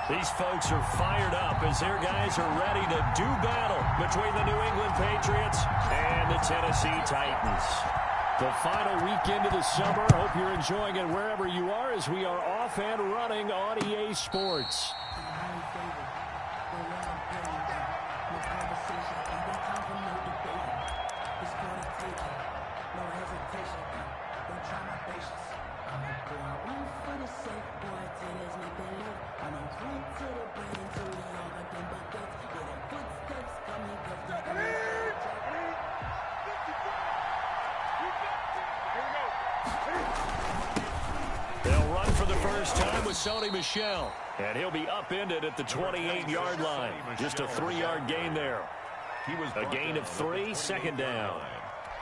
These folks are fired up as their guys are ready to do battle between the New England Patriots and the Tennessee Titans. The final weekend of the summer. Hope you're enjoying it wherever you are as we are off and running on EA Sports. They'll run for the first time with Sony Michel, and he'll be upended at the 28-yard line. Just a 3-yard gain there. A gain of 3, second down.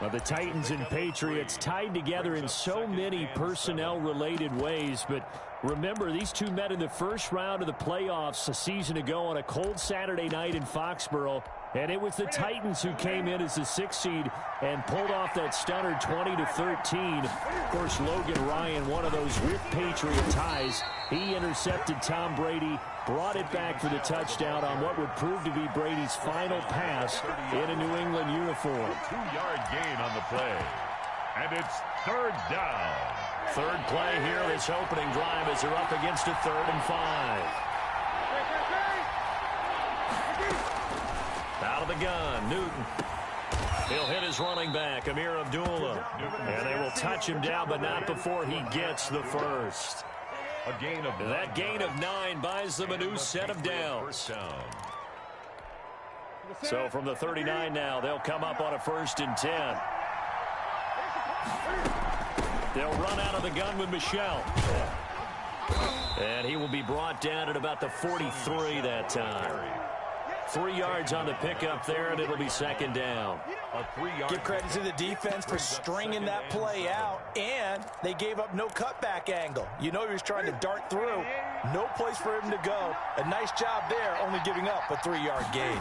Well, the Titans and Patriots tied together in so many personnel-related ways, but remember, these two met in the first round of the playoffs a season ago on a cold Saturday night in Foxborough, and it was the Titans who came in as the 6th seed and pulled off that stunner 20-13. Of course, Logan Ryan, one of those with Patriot ties, he intercepted Tom Brady, brought it back for the touchdown on what would prove to be Brady's final pass in a New England uniform. 2-yard gain on the play. And it's third down. Third play here, this opening drive as they're up against a 3rd and 5. Out of the gun, Newton. He'll hit his running back, Amir Abdullah. And they will touch him down, but not before he gets the first. A gain of 9. That gain of 9 buys them a new set of downs. So from the 39 now, they'll come up on a 1st and 10. They'll run out of the gun with Michel. And he will be brought down at about the 43 that time. 3 yards on the pickup there, and it'll be second down. Give credit to the defense for stringing that play out, and they gave up no cutback angle. You know he was trying to dart through. No place for him to go. A nice job there, only giving up a 3-yard gain.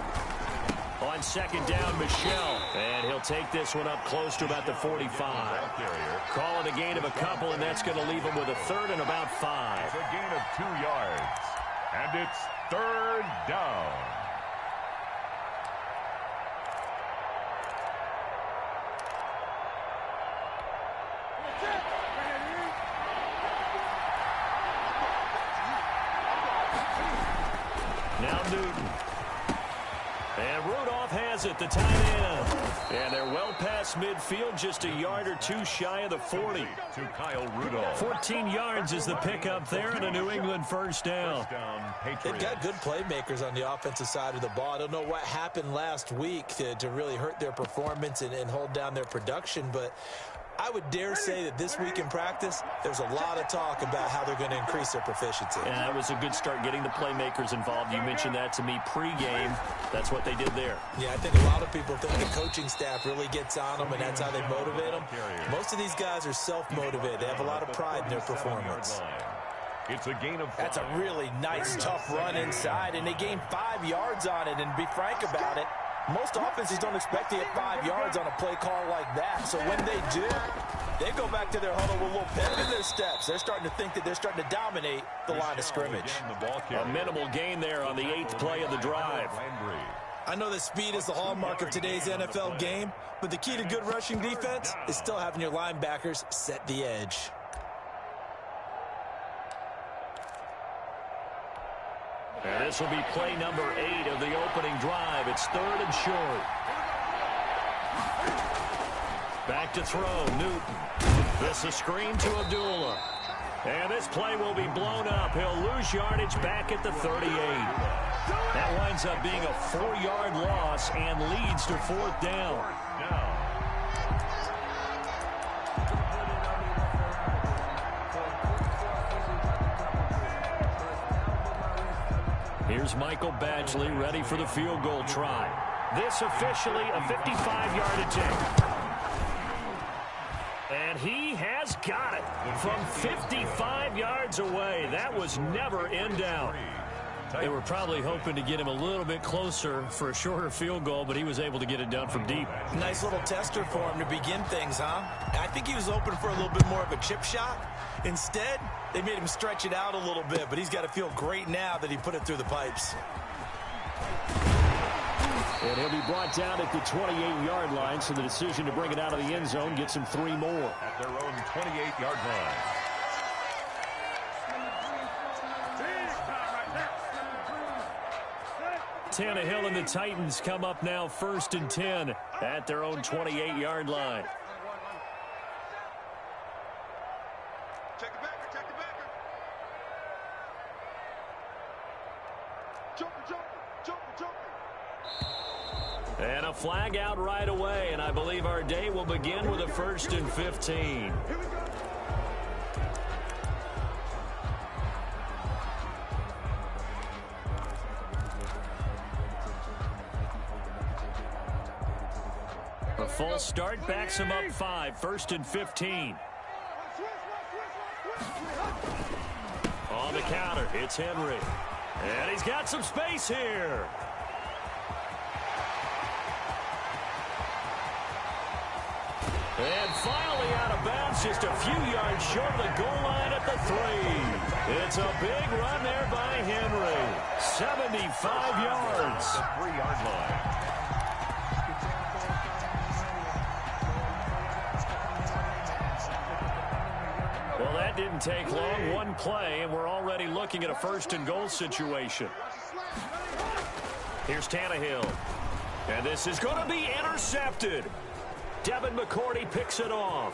On second down, Michel, and he'll take this one up close to about the 45. Call it a gain of a couple, and that's going to leave him with a 3rd and about 5. It's a gain of 2 yards, and it's third down. Now Newton. And Rudolph has it, the tight end. And they're well past midfield, just a yard or 2 shy of the 40. To Kyle Rudolph. 14 yards is the pickup there, and a New England first down. They've got good playmakers on the offensive side of the ball. I don't know what happened last week to really hurt their performance and hold down their production, but I would dare say that this week in practice, there's a lot of talk about how they're going to increase their proficiency. Yeah, that was a good start getting the playmakers involved. You mentioned that to me pregame. That's what they did there. Yeah, I think a lot of people think the coaching staff really gets on them, and that's how they motivate them. Most of these guys are self-motivated. They have a lot of pride in their performance. It's a gain of 5. That's a really nice, tough run inside, and they gained 5 yards on it. And to be frank about it, most offenses don't expect to get 5 yards on a play call like that. So when they do, they go back to their huddle with a little pep in their steps. They're starting to think that they're starting to dominate the line of scrimmage. A minimal gain there on the 8th play of the drive. I know that speed is the hallmark of today's NFL game, but the key to good rushing defense is still having your linebackers set the edge. And this will be play number 8 of the opening drive. It's 3rd and short. Back to throw, Newton. This a screen to Abdullah. And this play will be blown up. He'll lose yardage back at the 38. That winds up being a 4-yard loss and leads to 4th down. Here's Michael Badgley ready for the field goal try. This officially a 55-yard attempt. And he has got it from 55 yards away. That was never in doubt. They were probably hoping to get him a little bit closer for a shorter field goal, but he was able to get it done from deep. Nice little tester for him to begin things, huh? I think he was open for a little bit more of a chip shot. Instead, they made him stretch it out a little bit, but he's got to feel great now that he put it through the pipes. And he'll be brought down at the 28-yard line, so the decision to bring it out of the end zone gets him 3 more. At their own 28-yard line. Tannehill and the Titans come up now 1st and 10 at their own 28-yard line. And a flag out right away, and I believe our day will begin with a 1st and 15. A false start backs him up 5, 1st and 15. On the counter, it's Henry. And he's got some space here. And finally out of bounds, just a few yards short of the goal line at the 3. It's a big run there by Henry. 75 yards. The 3-yard line. Well, that didn't take long. One play, and we're already looking at a 1st and goal situation. Here's Tannehill. And this is going to be intercepted. Devin McCourty picks it off.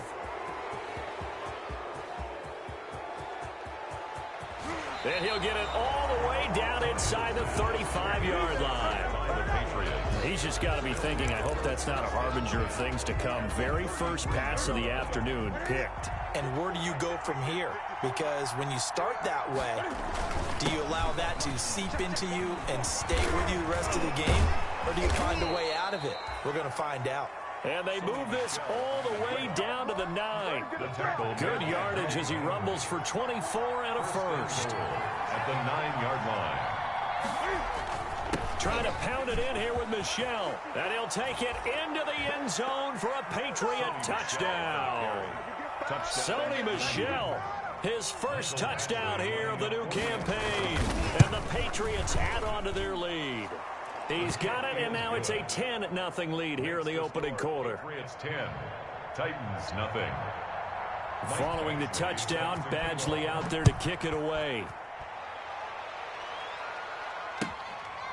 And he'll get it all the way down inside the 35-yard line. He's just got to be thinking, I hope that's not a harbinger of things to come. Very first pass of the afternoon picked. And where do you go from here? Because when you start that way, do you allow that to seep into you and stay with you the rest of the game? Or do you find a way out of it? We're going to find out. And they move this all the way down to the 9. Good yardage as he rumbles for 24 and a 1st. At the 9-yard line. Trying to pound it in here with Michel. And he'll take it into the end zone for a Patriot touchdown. Sony Michel, his first touchdown here of the new campaign. And the Patriots add on to their lead. He's got it, and now it's a 10-0 lead here in the opening quarter. Patriots 10, Titans nothing. Following the touchdown, Badgley out there to kick it away.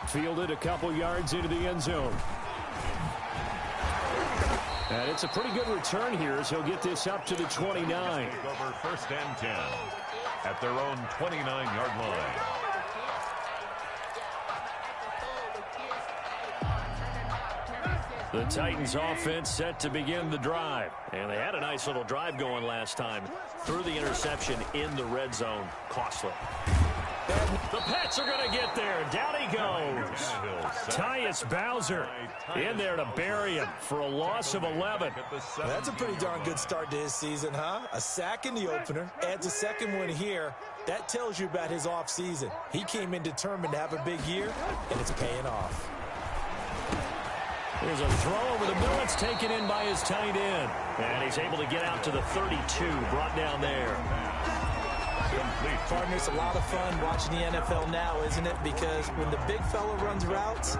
Fielded a couple yards into the end zone. And it's a pretty good return here as he'll get this up to the 29. Over 1st and 10 at their own 29-yard line. The Titans offense set to begin the drive. And they had a nice little drive going last time. Through the interception in the red zone. Costly. The Pats are going to get there. Down he goes. Tyus Bowser in there to bury him for a loss of 11. That's a pretty darn good start to his season, huh? A sack in the opener. Adds a second one here. That tells you about his offseason. He came in determined to have a big year, and it's paying off. There's a throw over the middle. It's taken in by his tight end. And he's able to get out to the 32, brought down there. Partner, it's a lot of fun watching the NFL now, isn't it? Because when the big fella runs routes,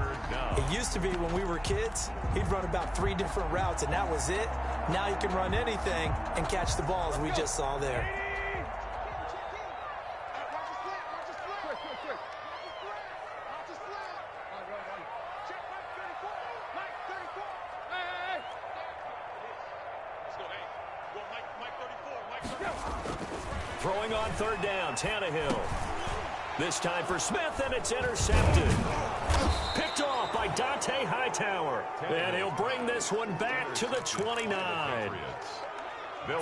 it used to be when we were kids, he'd run about 3 different routes, and that was it. Now he can run anything and catch the balls we just saw there. Throwing on 3rd down, Tannehill. This time for Smith, and it's intercepted. Picked off by Dante Hightower. And he'll bring this one back to the 29.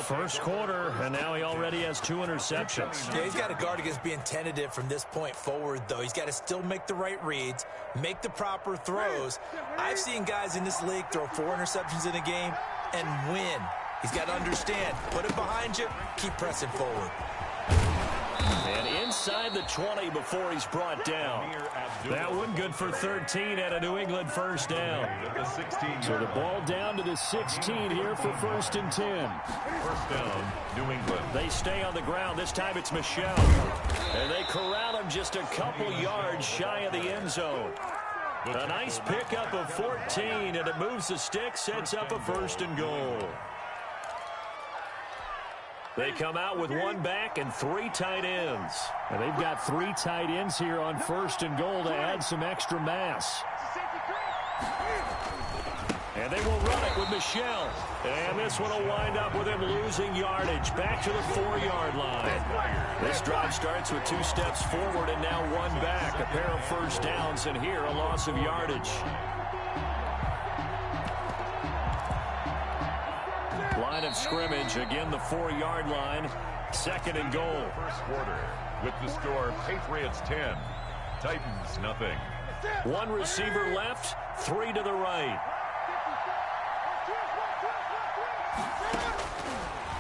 First quarter, and now he already has 2 interceptions. Yeah, he's got to guard against being tentative from this point forward, though. He's got to still make the right reads, make the proper throws. I've seen guys in this league throw 4 interceptions in a game and win. He's got to understand, put it behind you, keep pressing forward. And inside the 20 before he's brought down. That one good for 13 and a New England first down. So the ball down to the 16 here for 1st and 10. First down, New England. They stay on the ground. This time it's Michel. And they corral him just a couple yards shy of the end zone. A nice pickup of 14, and it moves the stick, sets up a 1st and goal. They come out with one back and 3 tight ends. And they've got 3 tight ends here on 1st and goal to add some extra mass. And they will run it with Michel. And this one will wind up with him losing yardage. Back to the 4-yard line. This drive starts with 2 steps forward and now 1 back. A pair of first downs, and here a loss of yardage. Line of scrimmage, again the 4-yard line. 2nd and goal. First quarter with the score Patriots 10, Titans nothing. 1 receiver left, 3 to the right.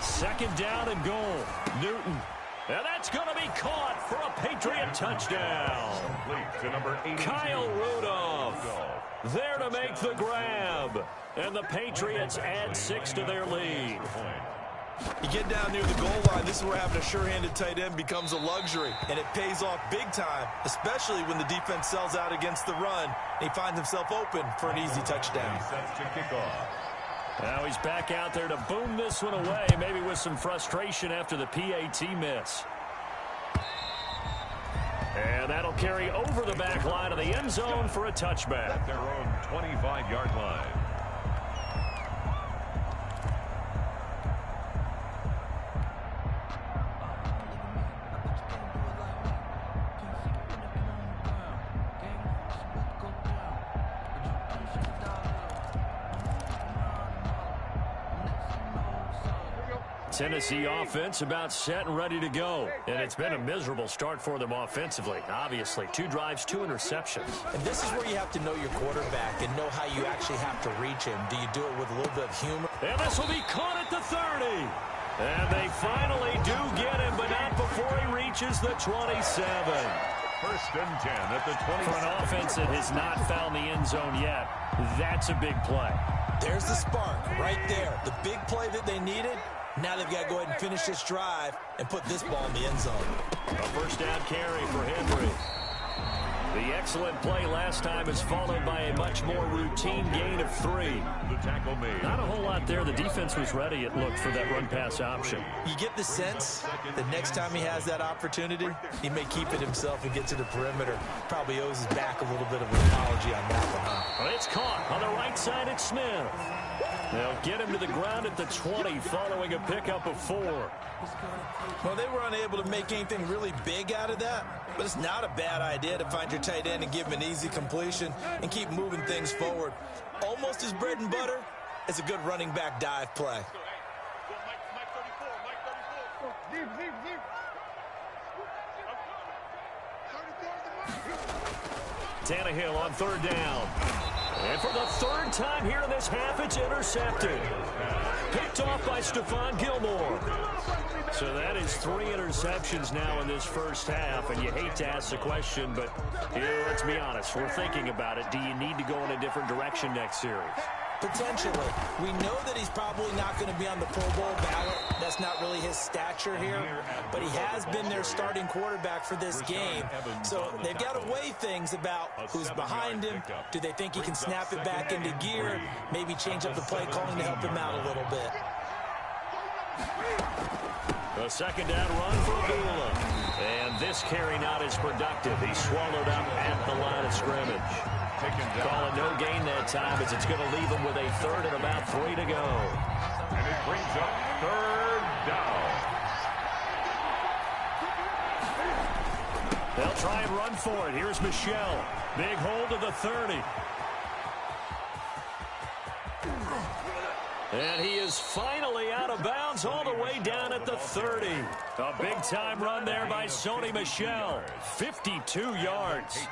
2nd down and goal. Newton. And that's going to be caught for a Patriot touchdown. To number 82, Kyle Rudolph there to make the grab. And the Patriots add 6 to their lead. You get down near the goal line, this is where having a sure-handed tight end becomes a luxury, and it pays off big time, especially when the defense sells out against the run, and he finds himself open for an easy touchdown. He sets to kick off. Now he's back out there to boom this one away, maybe with some frustration after the PAT miss. And that'll carry over the back line of the end zone for a touchback. At their own 25-yard line. Tennessee offense about set and ready to go. And it's been a miserable start for them offensively. Obviously, 2 drives, 2 interceptions. And this is where you have to know your quarterback and know how you actually have to reach him. Do you do it with a little bit of humor? And this will be caught at the 30. And they finally do get him, but not before he reaches the 27. First and 10 at the 20. For an offense that has not found the end zone yet, that's a big play. There's the spark right there. The big play that they needed. Now they've got to go ahead and finish this drive and put this ball in the end zone. A first down carry for Henry. The excellent play last time is followed by a much more routine gain of 3. The tackle made. Not a whole lot there. The defense was ready, it looked, for that run-pass option. You get the sense that next time he has that opportunity, he may keep it himself and get to the perimeter. Probably owes his back a little bit of an apology on that one, huh? Well, it's caught on the right side at Smith. They'll get him to the ground at the 20 following a pickup of 4. Well, they were unable to make anything really big out of that, but it's not a bad idea to find your tight end and give him an easy completion and keep moving things forward. Almost as bread and butter as a good running back dive play. Tannehill on 3rd down. And for the 3rd time here in this half, it's intercepted. Picked off by Stephon Gilmore. So that is 3 interceptions now in this first half, and you hate to ask the question, but here, let's be honest, we're thinking about it. Do you need to go in a different direction next series? Potentially. We know that he's probably not going to be on the Pro Bowl ballot. That's not really his stature here. But he has been their starting quarterback for this game. So they've got to weigh things about who's behind him. Do they think he can snap it back into gear? Maybe change up the play calling to help him out a little bit. A 2nd down run for Abdullah. And this carry not as productive. He's swallowed up at the line of scrimmage. Call it no gain that time as it's going to leave him with a 3rd and about 3 to go. And it brings up 3rd down. They'll try and run for it. Here's Michel. Big hold of the 30. And he is finally out of bounds all the way down at the 30. A big-time run there by Sony Michel. 52 yards.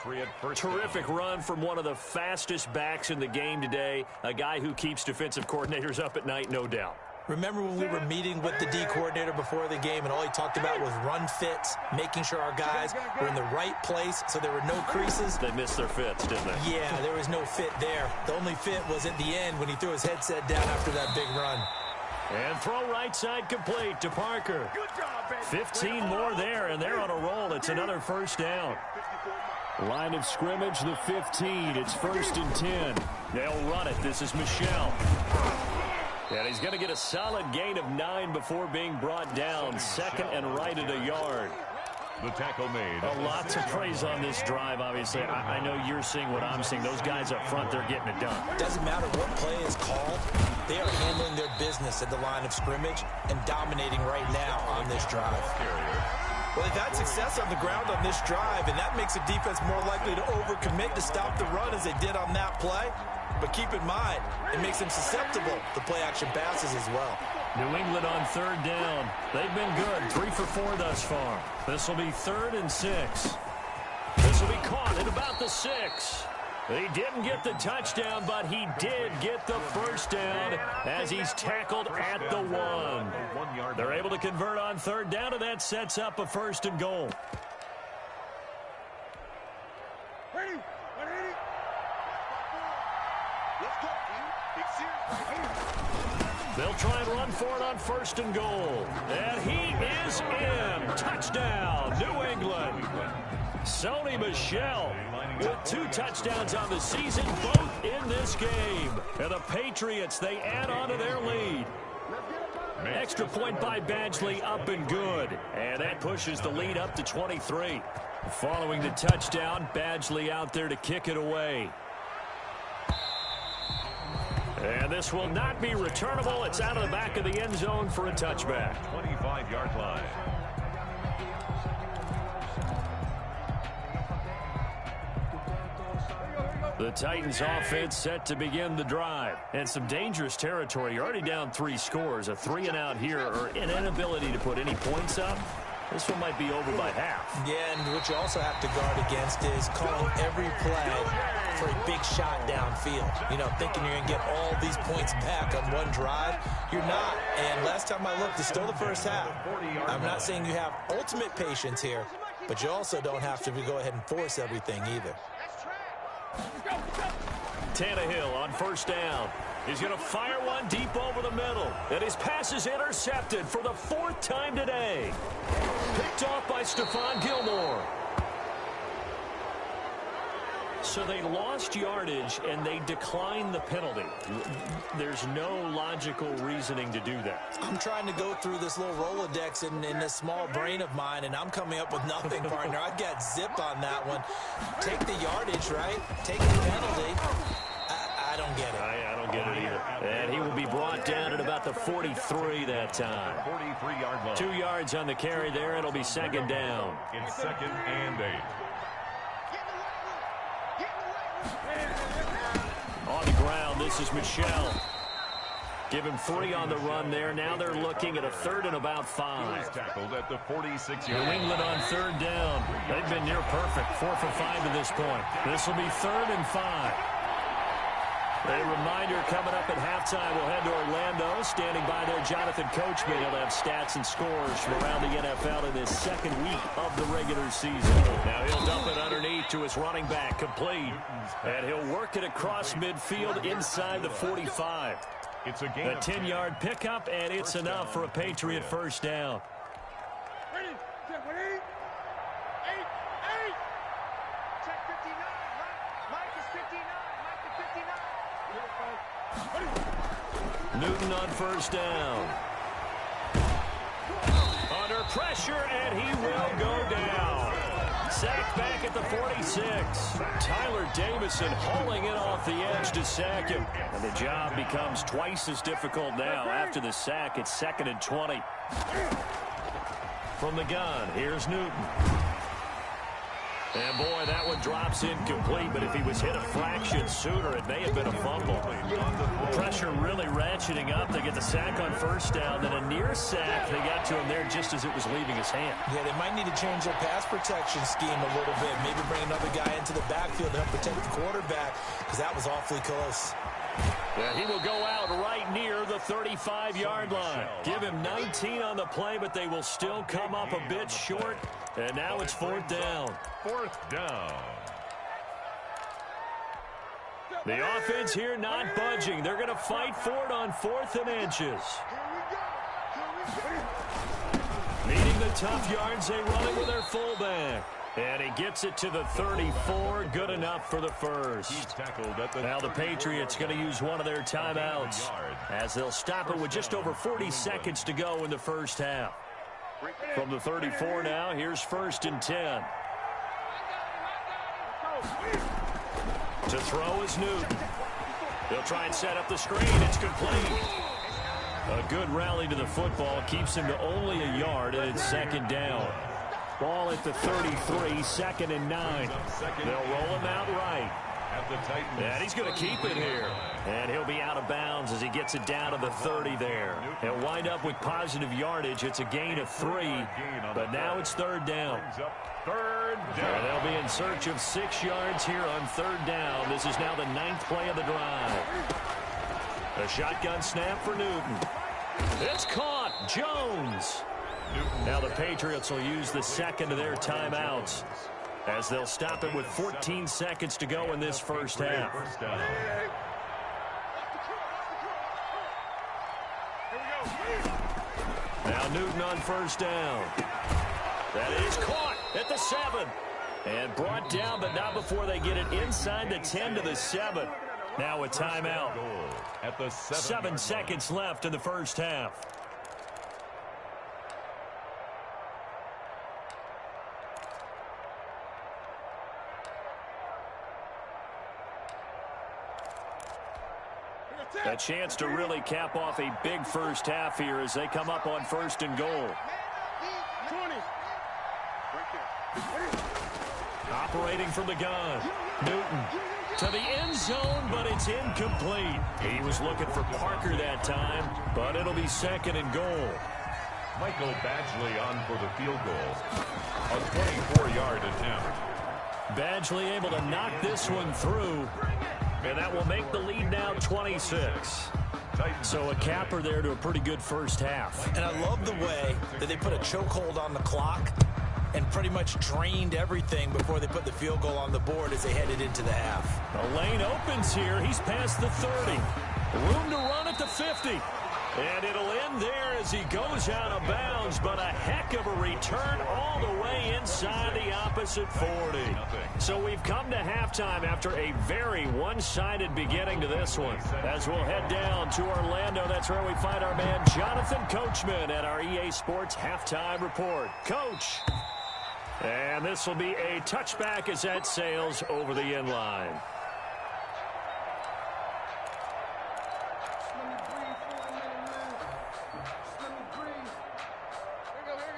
Terrific run from one of the fastest backs in the game today. A guy who keeps defensive coordinators up at night, no doubt. Remember when we were meeting with the D coordinator before the game and all he talked about was run fits, making sure our guys were in the right place so there were no creases? They missed their fits, didn't they? Yeah, there was no fit there. The only fit was at the end when he threw his headset down after that big run. And throw right side complete to Parker. 15 more there, and they're on a roll. It's another first down. Line of scrimmage, the 15. It's 1st and 10. They'll run it. This is Michel. And he's going to get a solid gain of 9 before being brought down. 2nd and right at a yard. The tackle made. A lot to praise on this drive, obviously. I know you're seeing what I'm seeing. Those guys up front, they're getting it done. Doesn't matter what play is called. They are handling their business at the line of scrimmage and dominating right now on this drive. Well, they've had success on the ground on this drive, and that makes a defense more likely to overcommit to stop the run as they did on that play. But keep in mind, it makes them susceptible to play-action passes as well. New England on 3rd down. They've been good, 3 for 4 thus far. This will be 3rd and 6. This will be caught at about the 6. He didn't get the touchdown, but he did get the first down as he's tackled at the 1. They're able to convert on 3rd down, and that sets up a 1st and goal. They'll try and run for it on 1st and goal. And he is in. Touchdown, New England. Sony Michel with 2 touchdowns on the season, both in this game. And the Patriots, they add on to their lead. Extra point by Badgley, up and good. And that pushes the lead up to 23. Following the touchdown, Badgley out there to kick it away. And this will not be returnable. It's out of the back of the end zone for a touchback. 25-yard line. The Titans offense set to begin the drive. And some dangerous territory. You're already down 3 scores. A 3-and-out here or an inability to put any points up. This one might be over by half. Yeah, and what you also have to guard against is calling every play for a big shot downfield. You know, thinking you're going to get all these points back on one drive. You're not. And last time I looked, it's still the first half. I'm not saying you have ultimate patience here, but you also don't have to go ahead and force everything either. Tannehill on 1st down. He's going to fire one deep over the middle. And his pass is intercepted for the 4th time today. Picked off by Stephon Gilmore. So they lost yardage and they declined the penalty. There's no logical reasoning to do that. I'm trying to go through this little Rolodex in this small brain of mine, and I'm coming up with nothing, partner. I've got zip on that one. Take the yardage, right? Take the penalty. I don't get it. I don't get it either. And he will be brought down at about the 43 that time. 43-yard line. 2 yards on the carry there. It'll be 2nd down. It's 2nd and 8. On the ground, this is Michel. Give him 3 on the run there. Now they're looking at a 3rd and about 5. Tackled at the 46-yard New England on 3rd down. They've been near perfect. 4 for 5 to this point. This will be 3rd and 5. A reminder coming up at halftime. We'll head to Orlando. Standing by there, Jonathan Coachman. He'll have stats and scores from around the NFL in this 2nd week of the regular season. Now he'll dump it underneath to his running back, complete. And he'll work it across midfield inside the 45. It's a 10-yard pickup, and it's enough for a Patriot 1st down. Newton on 1st down. Under pressure, and he will go down. Sacked back at the 46. Tyler Davison hauling it off the edge to sack him. And the job becomes twice as difficult now. After the sack, it's 2nd and 20. From the gun, here's Newton. And boy, that one drops incomplete, but if he was hit a fraction sooner, it may have been a fumble. Pressure really ratcheting up. They get the sack on 1st down, then a near sack. They got to him there just as it was leaving his hand. Yeah, they might need to change their pass protection scheme a little bit. Maybe bring another guy into the backfield to help protect the quarterback, because that was awfully close. And he will go out right near the 35-yard line. Give him 19 on the play, but they will still come up a bit short. And now it's 4th down. 4th down. The offense here not budging. They're going to fight for it on 4th and inches. Needing the tough yards, they run it with their fullback. And he gets it to the 34. Good enough for the first. Now the Patriots going to use one of their timeouts as they'll stop it with just over 40 seconds to go in the first half. From the 34 now, here's 1st and 10. To throw is Newton. They'll try and set up the screen. It's complete. A good rally to the football keeps him to only a yard, and it's 2nd down. Ball at the 33, 2nd and 9. They'll roll him out right. And he's going to keep it here. And he'll be out of bounds as he gets it down to the 30 there. He'll wind up with positive yardage. It's a gain of 3, but now it's 3rd down. 3rd down. And they'll be in search of 6 yards here on 3rd down. This is now the 9th play of the drive. A shotgun snap for Newton. It's caught. Jones. Now the Patriots will use the 2nd of their timeouts as they'll stop it with 14 seconds to go in this first half. Now Newton on 1st down. That is caught at the 7. And brought down, but not before they get it inside the 10 to the 7. Now a timeout. At the 7 seconds left in the first half. A chance to really cap off a big first half here as they come up on 1st and goal. 20. Operating from the gun. Newton to the end zone, but it's incomplete. He was looking for Parker that time, but it'll be 2nd and goal. Michael Badgley on for the field goal. A 24-yard attempt. Badgley able to knock this one through. And that will make the lead now 26. So a capper there to a pretty good first half. And I love the way that they put a chokehold on the clock and pretty much drained everything before they put the field goal on the board as they headed into the half. The lane opens here. He's past the 30. Room to run at the 50. And it'll end there as he goes out of bounds, but a heck of a return all the way inside the opposite 40. So we've come to halftime after a very one-sided beginning to this one. As we'll head down to Orlando, that's where we find our man Jonathan Coachman at our EA Sports Halftime Report. Coach. And this will be a touchback as that sails over the end line.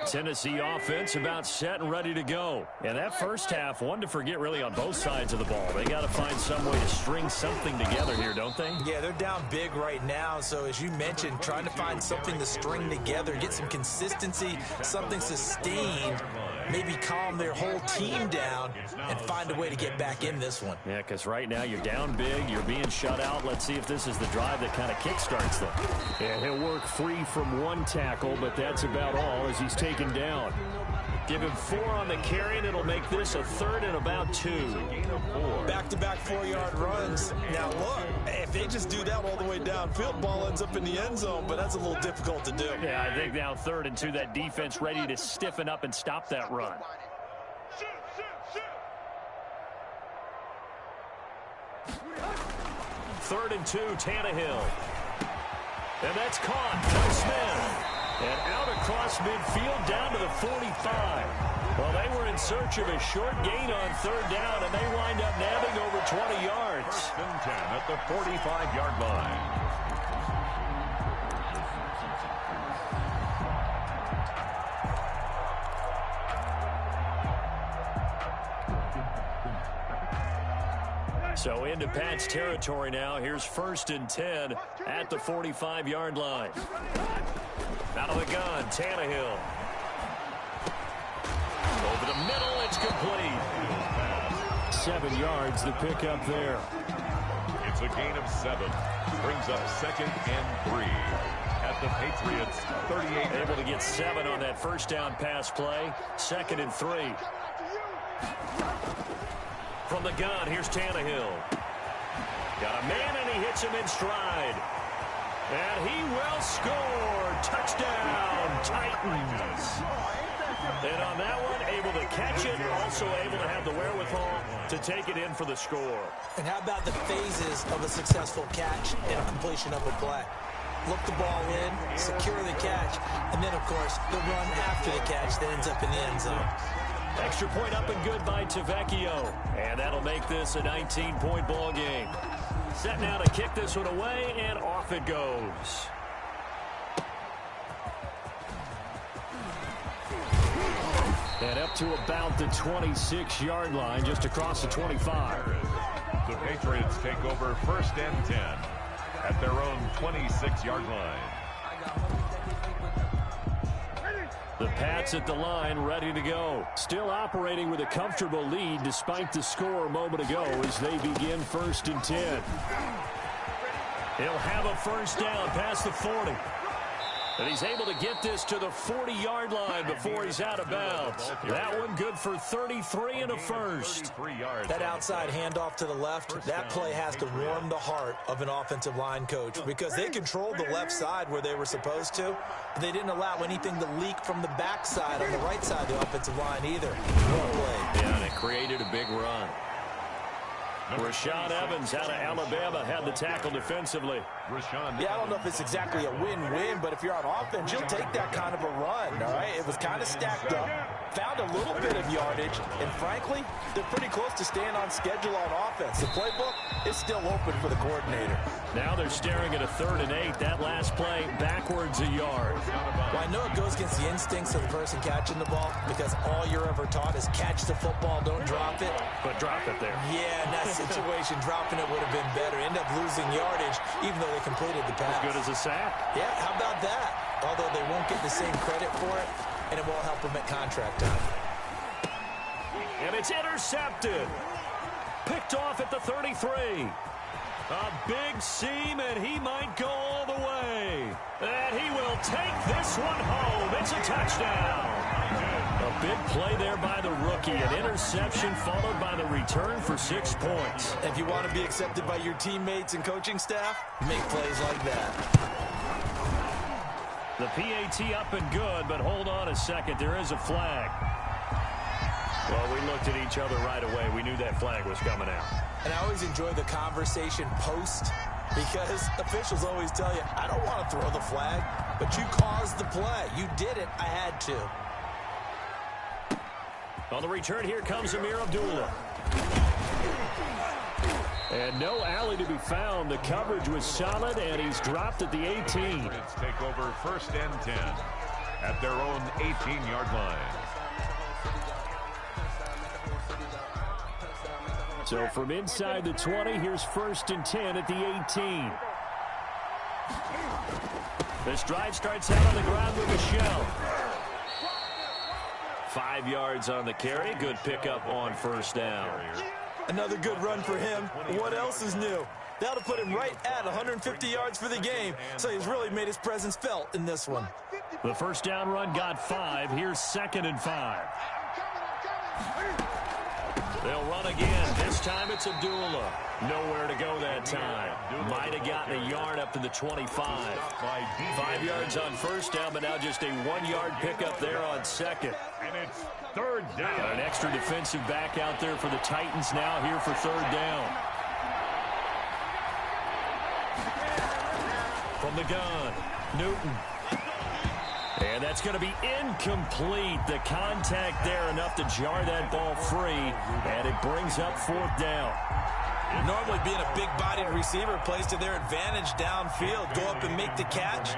Tennessee offense about set and ready to go. And that first half, one to forget really on both sides of the ball. They got to find some way to string something together here, don't they? Yeah, they're down big right now. So as you mentioned, trying to find something to string together, get some consistency, something sustained, maybe calm their whole team down and find a way to get back in this one. Yeah, because right now you're down big, you're being shut out. Let's see if this is the drive that kind of kickstarts them. Yeah, he'll work free from one tackle, but that's about all as he's taken down. Give him 4 on the carry, and it'll make this a 3rd and about 2. Back-to-back 4-yard runs. Now, look, if they just do that all the way downfield, ball ends up in the end zone, but that's a little difficult to do. Yeah, I think now 3rd and 2, that defense ready to stiffen up and stop that run. Third and 2, Tannehill. And that's caught by Smith. And out across midfield down to the 45. Well, they were in search of a short gain on 3rd down, and they wind up nabbing over 20 yards. 1st and 10 at the 45-yard line. So into Pat's territory now. Here's 1st and 10 at the 45-yard line. Out of the gun, Tannehill. Over the middle, it's complete. 7 yards, the pickup there. It's a gain of 7. Brings up 2nd and 3 at the Patriots' 38. Able to get 7 on that first down pass play. 2nd and 3. From the gun, here's Tannehill. Got a man, and he hits him in stride. And he will score. Touchdown, Titans. And on that one, able to catch it, also able to have the wherewithal to take it in for the score. And how about the phases of a successful catch and a completion of a play? Look the ball in, secure the catch, and then, of course, the run after the catch that ends up in the end zone. Extra point up and good by Tavecchio. And that'll make this a 19-point ball game. Set now to kick this one away, and off it goes. And up to about the 26-yard line, just across the 25. The Patriots take over 1st and 10 at their own 26-yard line. The Pats at the line, ready to go. Still operating with a comfortable lead despite the score a moment ago as they begin 1st and 10. He'll have a first down past the 40. And he's able to get this to the 40-yard line before he's out of bounds. That one good for 33 and a first. That outside handoff to the left, that play has to warm the heart of an offensive line coach because they controlled the left side where they were supposed to, but they didn't allow anything to leak from the backside on the right side of the offensive line either. Well played. Yeah, and it created a big run. Rashaan Evans out of Alabama had the tackle defensively. Yeah, I don't know if it's exactly a win-win, but if you're on offense, you'll take that kind of a run, all right? It was kind of stacked up, found a little bit of yardage, and frankly, they're pretty close to staying on schedule on offense. The playbook is still open for the coordinator. Now they're staring at a 3rd and 8. That last play, backwards a yard. Well, I know it goes against the instincts of the person catching the ball because all you're ever taught is catch the football, don't drop it. But drop it there. Yeah, in that situation, dropping it would have been better. End up losing yardage, even though they completed the pass. As good as a sack. Yeah, how about that? Although they won't get the same credit for it, and it won't help them at contract time. And it's intercepted. Picked off at the 33. A big seam, and he might go all the way. And he will take this one home. It's a touchdown. A big play there by the rookie. An interception followed by the return for 6 points. If you want to be accepted by your teammates and coaching staff, make plays like that. The PAT up and good, but hold on a second. There is a flag. Well, we looked at each other right away. We knew that flag was coming out. And I always enjoy the conversation post because officials always tell you, I don't want to throw the flag, but you caused the play. You did it. I had to. On the return, here comes Amir Abdullah. And no alley to be found. The coverage was solid, and he's dropped at the 18. Patriots take over 1st and 10 at their own 18-yard line. So from inside the 20, here's 1st and 10 at the 18. This drive starts out on the ground with Michel. 5 yards on the carry. Good pickup on 1st down. Another good run for him. What else is new? That'll put him right at 150 yards for the game, so he's really made his presence felt in this one. The 1st down run got 5. Here's 2nd and 5. They'll run again. This time it's Abdullah. Nowhere to go that time. Might have gotten a yard up to the 25. 5 yards on 1st down, but now just a 1-yard pickup there on 2nd. And it's 3rd down. Got an extra defensive back out there for the Titans now here for 3rd down. From the gun, Newton. And that's going to be incomplete. The contact there enough to jar that ball free, and it brings up 4th down. Normally being a big-bodied receiver plays to their advantage downfield. Go up and make the catch,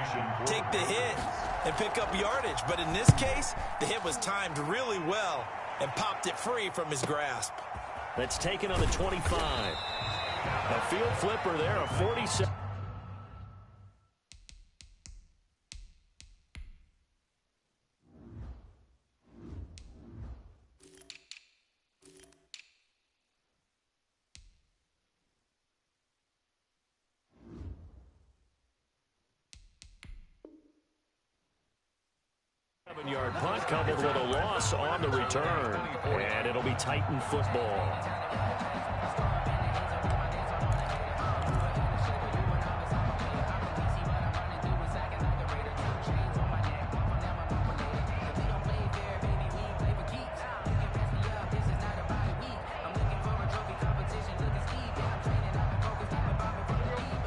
take the hit, and pick up yardage. But in this case, the hit was timed really well and popped it free from his grasp. That's taken on the 25. A field flipper there, a 47. 7-yard punt coupled with a loss on the return. And it'll be Titan football.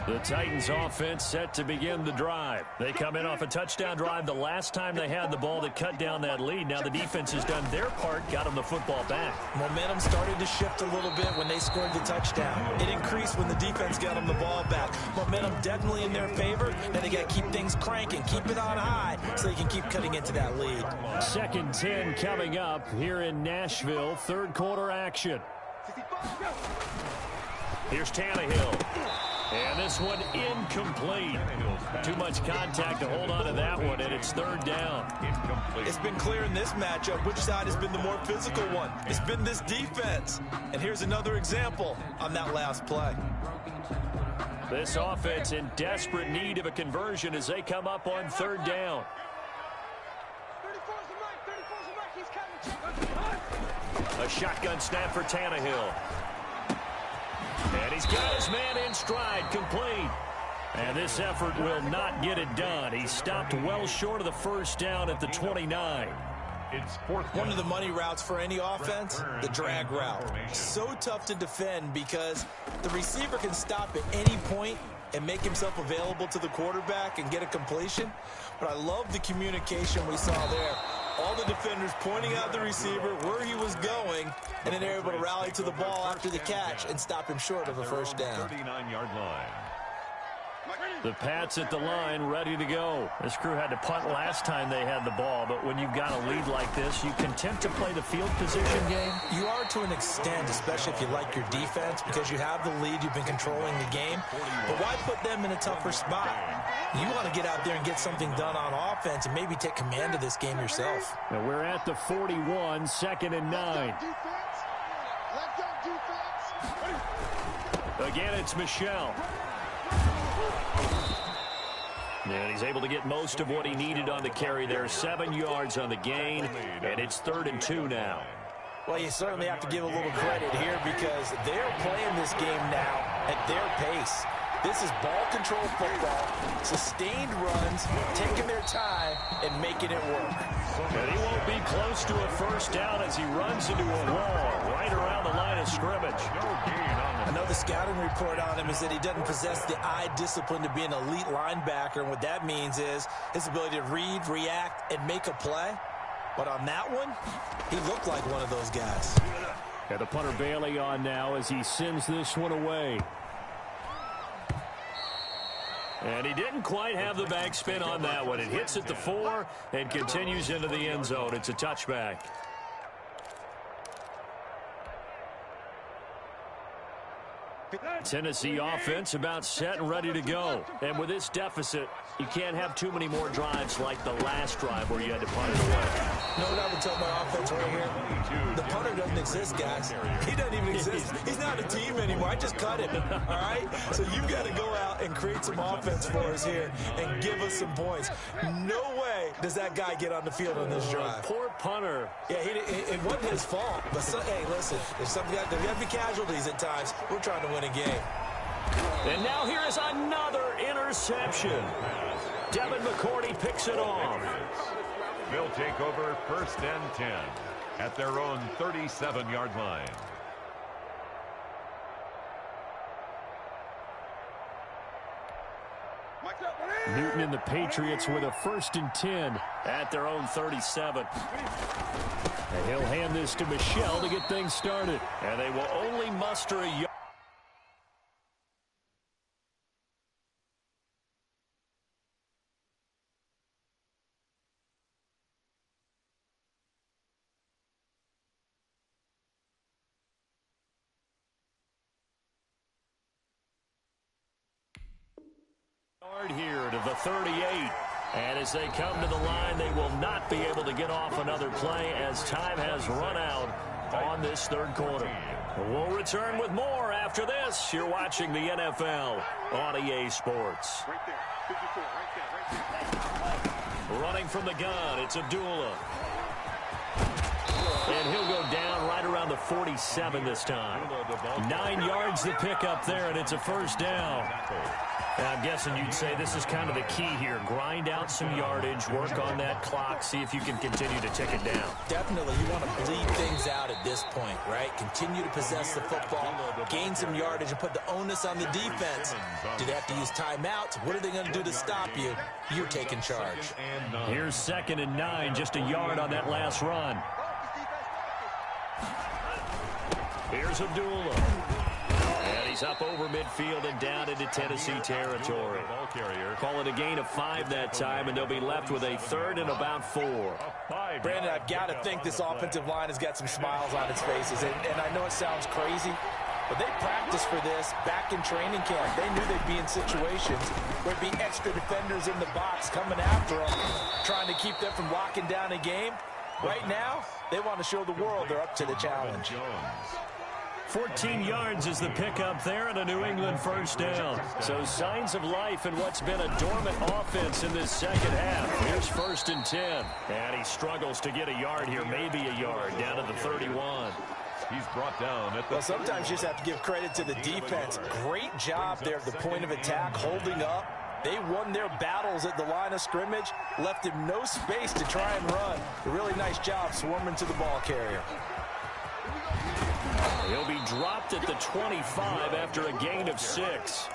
The Titans offense set to begin the drive. They come in off a touchdown drive the last time they had the ball that cut down that lead. Now the defense has done their part, got them the football back. Momentum started to shift a little bit when they scored the touchdown. It increased when the defense got them the ball back. Momentum definitely in their favor. Now they got to keep things cranking, keep it on high so they can keep cutting into that lead. 2nd and 10 coming up here in Nashville. Third quarter action. Here's Tannehill. And this one incomplete. Too much contact to hold on to that one, and it's 3rd down. It's been clear in this matchup which side has been the more physical one. It's been this defense. And here's another example on that last play. This offense in desperate need of a conversion as they come up on 3rd down. A shotgun snap for Tannehill. And he's got his man in stride, complete. And this effort will not get it done. He stopped well short of the 1st down at the 29. It's 4th. One of the money routes for any offense, the drag route. So tough to defend because the receiver can stop at any point and make himself available to the quarterback and get a completion. But I love the communication we saw there. All the defenders pointing out the receiver where he was going, and then they're able to rally to the ball after the catch and stop him short of a 1st down. 39-yard line. The Pats at the line, ready to go. This crew had to punt last time they had the ball, but when you've got a lead like this, you content to play the field position game? You are to an extent, especially if you like your defense, because you have the lead, you've been controlling the game. But why put them in a tougher spot? You want to get out there and get something done on offense and maybe take command of this game yourself. Now we're at the 41, 2nd and 9. Again, it's Michel. And he's able to get most of what he needed on the carry there. 7 yards on the gain, and it's 3rd and 2 now. Well, you certainly have to give a little credit here because they're playing this game now at their pace. This is ball control football, sustained runs, taking their time, and making it work. And he won't be close to a 1st down as he runs into a wall right around the line of scrimmage. I know the scouting report on him is that he doesn't possess the eye discipline to be an elite linebacker, and what that means is his ability to read, react, and make a play. But on that one, he looked like one of those guys. And the punter Bailey on now as he sends this one away. And he didn't quite have the backspin on that one. It hits at the 4 and continues into the end zone. It's a touchback. Tennessee offense about set and ready to go. And with this deficit, you can't have too many more drives like the last drive where you had to punt it away. No, what I would tell my offense right here, the punter doesn't exist, guys. He doesn't even exist. He's not a team anymore. I just cut him, all right? So you've got to go out and create some offense for us here and give us some points. No way does that guy get on the field on this drive. Poor punter. Yeah, it wasn't his fault. But, hey, listen, there's got to be casualties at times. We're trying to win a game. And now here is another interception. Devin McCourty picks it off. They'll take over 1st and 10 at their own 37-yard line. Newton and the Patriots with a 1st and 10 at their own 37. And he'll hand this to Michel to get things started. And they will only muster a yard. Here to the 38. And as they come to the line, they will not be able to get off another play as time has run out on this 3rd quarter. We'll return with more after this. You're watching the NFL on EA Sports. Right there. 54, right there. Running from the gun, it's Abdullah. And he'll go down right around the 47 this time. 9 yards to pick up there, and it's a first down. Now, I'm guessing you'd say this is kind of the key here. Grind out some yardage, work on that clock, see if you can continue to tick it down. Definitely, you want to bleed things out at this point, right? Continue to possess the football, gain some yardage, and put the onus on the defense. Do they have to use timeouts? What are they going to do to stop you? You're taking charge. Here's 2nd and 9, just a yard on that last run. Here's Abdullah. And he's up over midfield and down into Tennessee territory. Call it a gain of 5 that time, and they'll be left with a 3rd and about 4. Brandon, I've got to think this offensive line has got some smiles on its faces. And I know it sounds crazy, but they practiced for this back in training camp. They knew they'd be in situations where there'd be extra defenders in the box coming after them, trying to keep them from locking down a game. Right now, they want to show the world they're up to the challenge. 14 yards is the pickup there, and a New England first down. So signs of life in what's been a dormant offense in this second half. Here's 1st and 10. And he struggles to get a yard here, maybe a yard, down to the 31. He's brought down at the... Well, sometimes you just have to give credit to the defense. Great job there at the point of attack, holding up. They won their battles at the line of scrimmage, left him no space to try and run. A really nice job swarming to the ball carrier. He'll be dropped at the 25 after a gain of 6.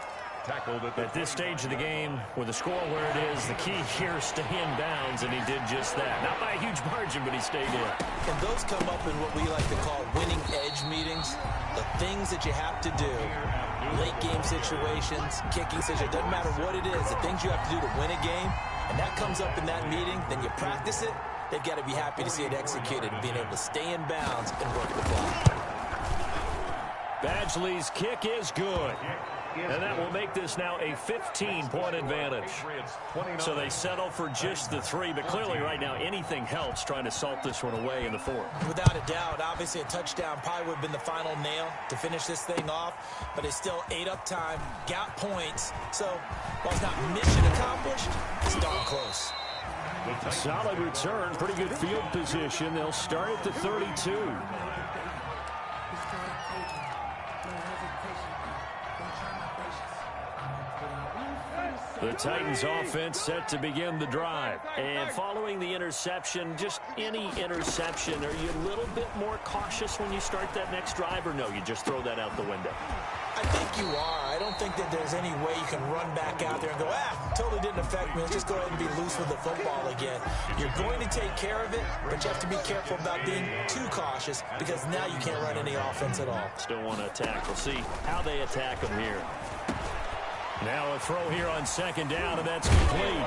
Tackled at this stage of the game, with the score where it is, the key here is stay in bounds, and he did just that. Not by a huge margin, but he stayed in. And those come up in what we like to call winning edge meetings. The things that you have to do, late game situations, kicking situations, it doesn't matter what it is, the things you have to do to win a game, and that comes up in that meeting, then you practice it. They've got to be happy to see it executed, being able to stay in bounds and work the clock. Badgley's kick is good. And that will make this now a 15-point advantage. So they settle for just the 3, but clearly right now anything helps trying to salt this one away in the 4th. Without a doubt, obviously a touchdown probably would have been the final nail to finish this thing off, but it's still ate up time, got points. So while it's not mission accomplished, it's darn close. Solid return, pretty good field position. They'll start at the 32. The Titans offense set to begin the drive. And following the interception, just any interception, are you a little bit more cautious when you start that next drive, or no, you just throw that out the window? I think you are. I don't think that there's any way you can run back out there and go, totally didn't affect me. Let's just go ahead and be loose with the football again. You're going to take care of it, but you have to be careful about being too cautious because now you can't run any offense at all. Still want to attack. We'll see how they attack them here. Now a throw here on 2nd down, and that's complete.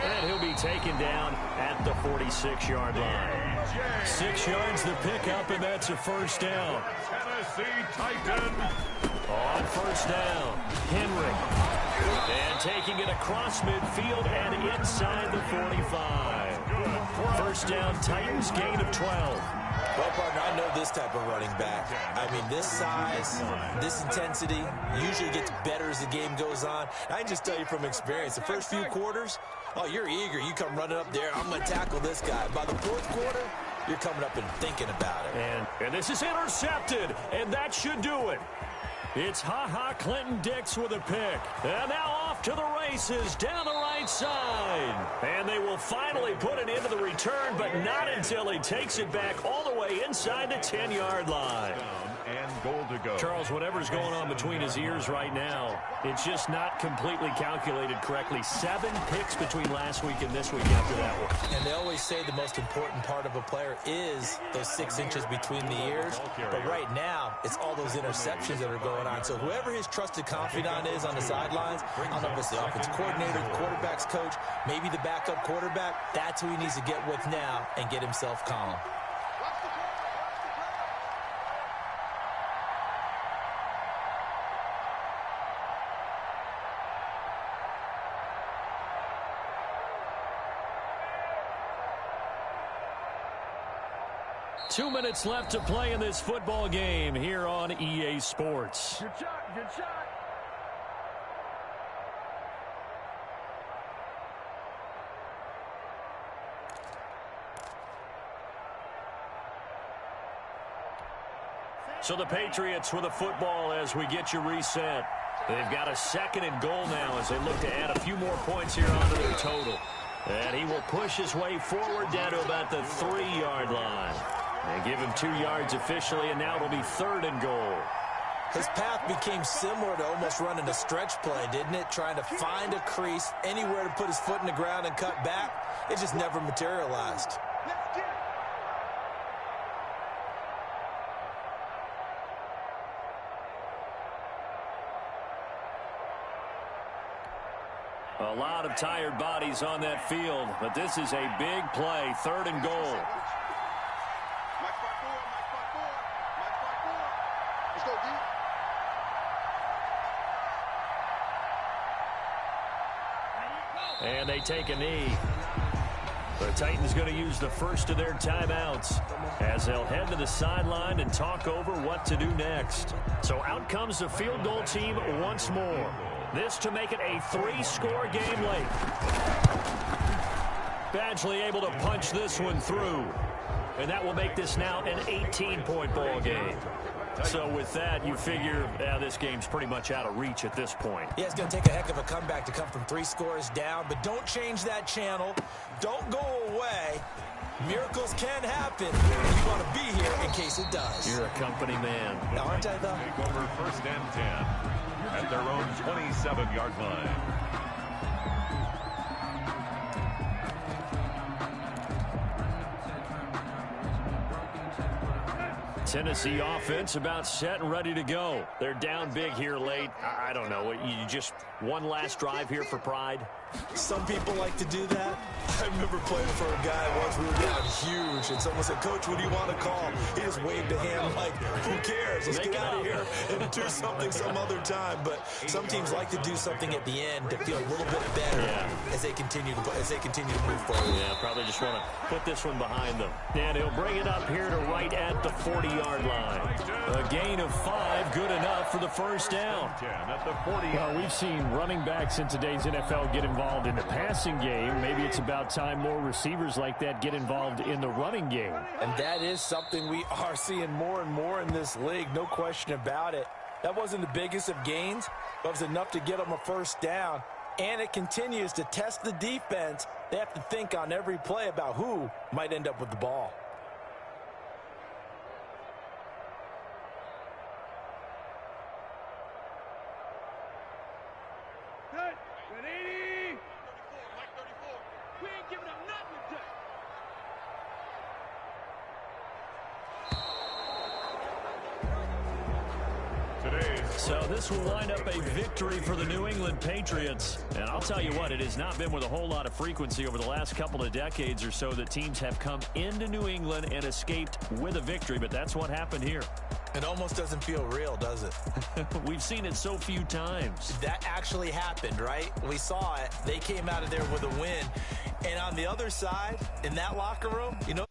And he'll be taken down at the 46-yard line. 6 yards to pick up, and that's a first down. Tennessee Titan. On first down, Henry. And taking it across midfield and inside the 45. First down, Titans, gain of 12. Well, partner, I know this type of running back. I mean, this size, this intensity usually gets better as the game goes on. I can just tell you from experience, the first few quarters, you're eager. You come running up there, I'm going to tackle this guy. By the 4th quarter, you're coming up and thinking about it. And this is intercepted, and that should do it. It's Clinton Dix with a pick. And now off to the races down the right side. And they will finally put it into the return, but not until he takes it back all the way inside the 10-yard line. And goal to go. Charles, whatever's going on between his ears right now, it's just not completely calculated correctly. 7 picks between last week and this week after that one. And they always say the most important part of a player is those 6 inches between the ears. But right now, it's all those interceptions that are going on. So whoever his trusted confidant is on the sidelines, I don't know if it's the offensive coordinator, the quarterback's coach, maybe the backup quarterback, that's who he needs to get with now and get himself calm. 2 minutes left to play in this football game here on EA Sports. Good shot, good shot. So the Patriots with a football as we get you reset. They've got a 2nd and goal now as they look to add a few more points here onto their total. And he will push his way forward down to about the 3-yard line. They give him 2 yards officially, and now it'll be 3rd and goal. His path became similar to almost running a stretch play, didn't it? Trying to find a crease, anywhere to put his foot in the ground and cut back. It just never materialized. A lot of tired bodies on that field, but this is a big play, 3rd and goal. Let's go, D. And they take a knee. The Titans going to use the first of their timeouts as they'll head to the sideline and talk over what to do next. So out comes the field goal team once more. This to make it a 3-score game late. Badgley able to punch this one through. And that will make this now an 18-point ball game. So with that, you figure this game's pretty much out of reach at this point. Yeah, it's going to take a heck of a comeback to come from 3 scores down, but don't change that channel. Don't go away. Miracles can happen. You want to be here in case it does. You're a company man. Now, aren't I, though? Take over 1st and 10 at their own 27-yard line. Tennessee offense about set and ready to go. They're down big here late. I don't know. You just one last drive here for pride? Some people like to do that. I remember playing for a guy once. We were down huge, and someone said, "Coach, what do you want to call?" He just waved a hand like, "Who cares? Let's get out of here and do something some other time." But some teams like to do something at the end to feel a little bit better as they continue to move forward. Yeah, probably just want to put this one behind them. And he'll bring it up here to right at the 40-yard line. A gain of 5, good enough for the 1st down. At the 40. Well, we've seen running backs in today's NFL get involved in the passing game. Maybe it's about time more receivers like that get involved in the running game. And that is something we are seeing more and more in this league, no question about it. That wasn't the biggest of gains, but it was enough to get them a 1st down. And it continues to test the defense. They have to think on every play about who might end up with the ball. Good 80. Mike 34. We ain't giving up nothing today. So this will wind up a victory for the New England Patriots. And I'll tell you what, it has not been with a whole lot of frequency over the last couple of decades or so that teams have come into New England and escaped with a victory. But that's what happened here. It almost doesn't feel real, does it? We've seen it so few times. That actually happened, right? We saw it. They came out of there with a win. And on the other side, in that locker room, you know,